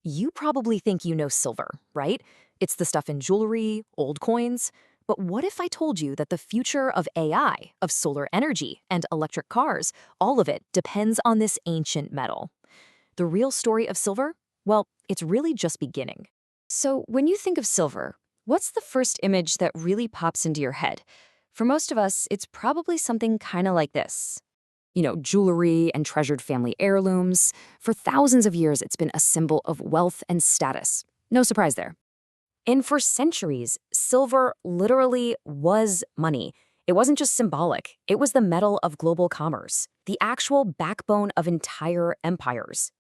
You probably think you know silver, right? It's the stuff in jewelry, old coins. But what if I told you that the future of AI, of solar energy, and electric cars, all of it depends on this ancient metal? The real story of silver? Well, it's really just beginning. So, when you think of silver, what's the first image that really pops into your head? For most of us, it's probably something kind of like this. Jewelry and treasured family heirlooms. For thousands of years, it's been a symbol of wealth and status. No surprise there. And for centuries, silver literally was money. It wasn't just symbolic, it was the metal of global commerce, the actual backbone of entire empires.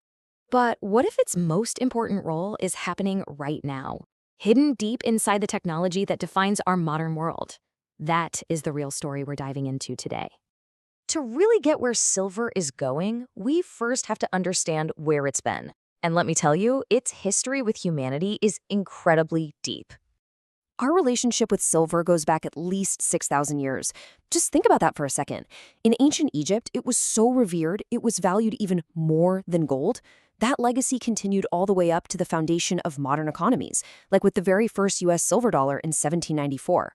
But what if its most important role is happening right now, hidden deep inside the technology that defines our modern world? That is the real story we're diving into today. To really get where silver is going, we first have to understand where it's been. And let me tell you, its history with humanity is incredibly deep. Our relationship with silver goes back at least 6,000 years. Just think about that for a second. In ancient Egypt, it was so revered, it was valued even more than gold. That legacy continued all the way up to the foundation of modern economies, like with the very first US silver dollar in 1794.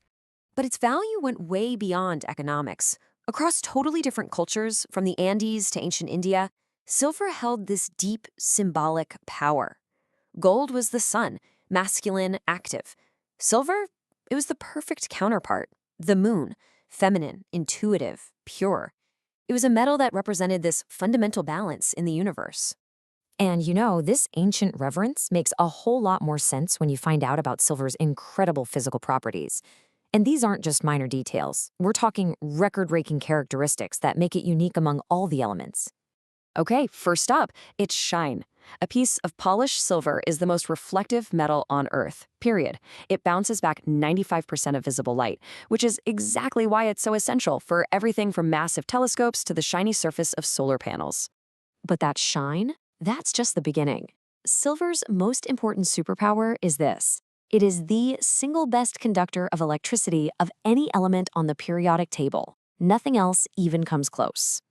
But its value went way beyond economics. Across totally different cultures, from the Andes to ancient India, silver held this deep symbolic power. Gold was the sun, masculine, active. Silver, it was the perfect counterpart, the moon, feminine, intuitive, pure. It was a metal that represented this fundamental balance in the universe. And this ancient reverence makes a whole lot more sense when you find out about silver's incredible physical properties. And these aren't just minor details. We're talking record-breaking characteristics that make it unique among all the elements. Okay, first up, its shine. A piece of polished silver is the most reflective metal on Earth, period. It bounces back 95% of visible light, which is exactly why it's so essential for everything from massive telescopes to the shiny surface of solar panels. But that shine? That's just the beginning. Silver's most important superpower is this. It is the single best conductor of electricity of any element on the periodic table. Nothing else even comes close.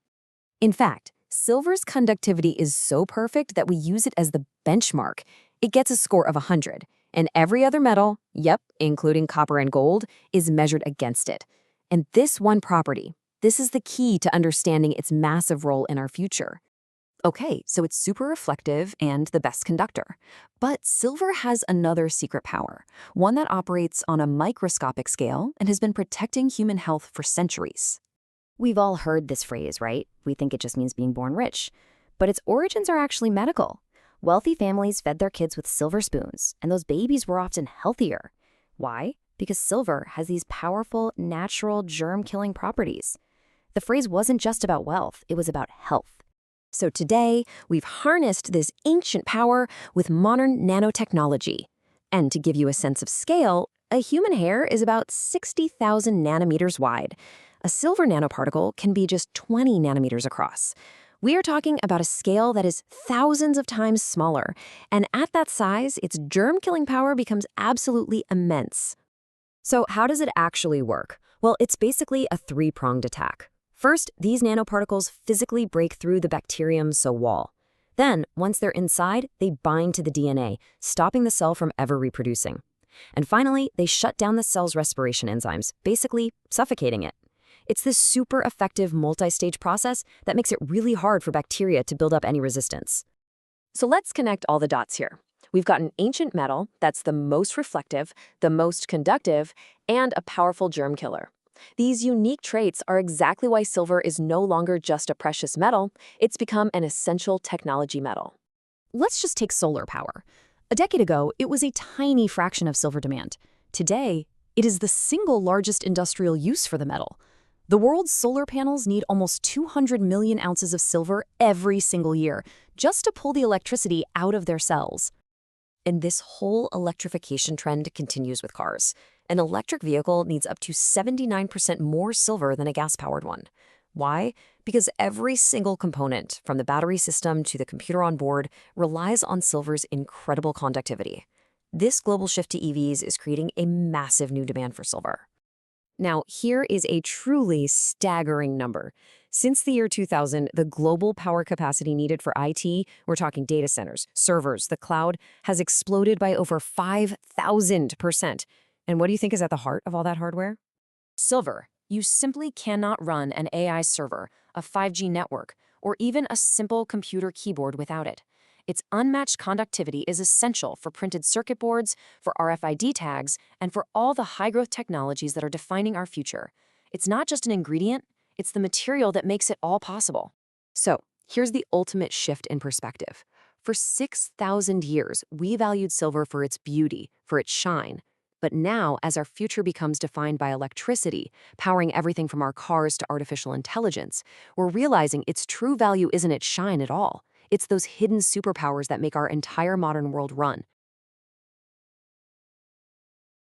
In fact, silver's conductivity is so perfect that we use it as the benchmark. It gets a score of 100, and every other metal, yep, including copper and gold, is measured against it. And this one property, this is the key to understanding its massive role in our future. Okay, so it's super reflective and the best conductor. But silver has another secret power, one that operates on a microscopic scale and has been protecting human health for centuries. We've all heard this phrase, right? We think it just means being born rich. But its origins are actually medical. Wealthy families fed their kids with silver spoons, and those babies were often healthier. Why? Because silver has these powerful, natural, germ-killing properties. The phrase wasn't just about wealth, it was about health. So today, we've harnessed this ancient power with modern nanotechnology. And to give you a sense of scale, a human hair is about 60,000 nanometers wide. A silver nanoparticle can be just 20 nanometers across. We are talking about a scale that is thousands of times smaller, and at that size, its germ-killing power becomes absolutely immense. So how does it actually work? Well, it's basically a three-pronged attack. First, these nanoparticles physically break through the bacterium's cell wall. Then, once they're inside, they bind to the DNA, stopping the cell from ever reproducing. And finally, they shut down the cell's respiration enzymes, basically suffocating it. It's this super effective multi-stage process that makes it really hard for bacteria to build up any resistance. So let's connect all the dots here. We've got an ancient metal that's the most reflective, the most conductive, and a powerful germ killer. These unique traits are exactly why silver is no longer just a precious metal, it's become an essential technology metal. Let's just take solar power. A decade ago, it was a tiny fraction of silver demand. Today, it is the single largest industrial use for the metal. The world's solar panels need almost 200 million ounces of silver every single year, just to pull the electricity out of their cells. And this whole electrification trend continues with cars. An electric vehicle needs up to 79% more silver than a gas-powered one. Why? Because every single component, from the battery system to the computer on board, relies on silver's incredible conductivity. This global shift to EVs is creating a massive new demand for silver. Now, here is a truly staggering number. Since the year 2000, the global power capacity needed for IT, we're talking data centers, servers, the cloud, has exploded by over 5,000%. And what do you think is at the heart of all that hardware? Silver. You simply cannot run an AI server, a 5G network, or even a simple computer keyboard without it. Its unmatched conductivity is essential for printed circuit boards, for RFID tags, and for all the high-growth technologies that are defining our future. It's not just an ingredient, it's the material that makes it all possible. So, here's the ultimate shift in perspective. For 6,000 years, we valued silver for its beauty, for its shine. But now, as our future becomes defined by electricity, powering everything from our cars to artificial intelligence, we're realizing its true value isn't its shine at all. It's those hidden superpowers that make our entire modern world run.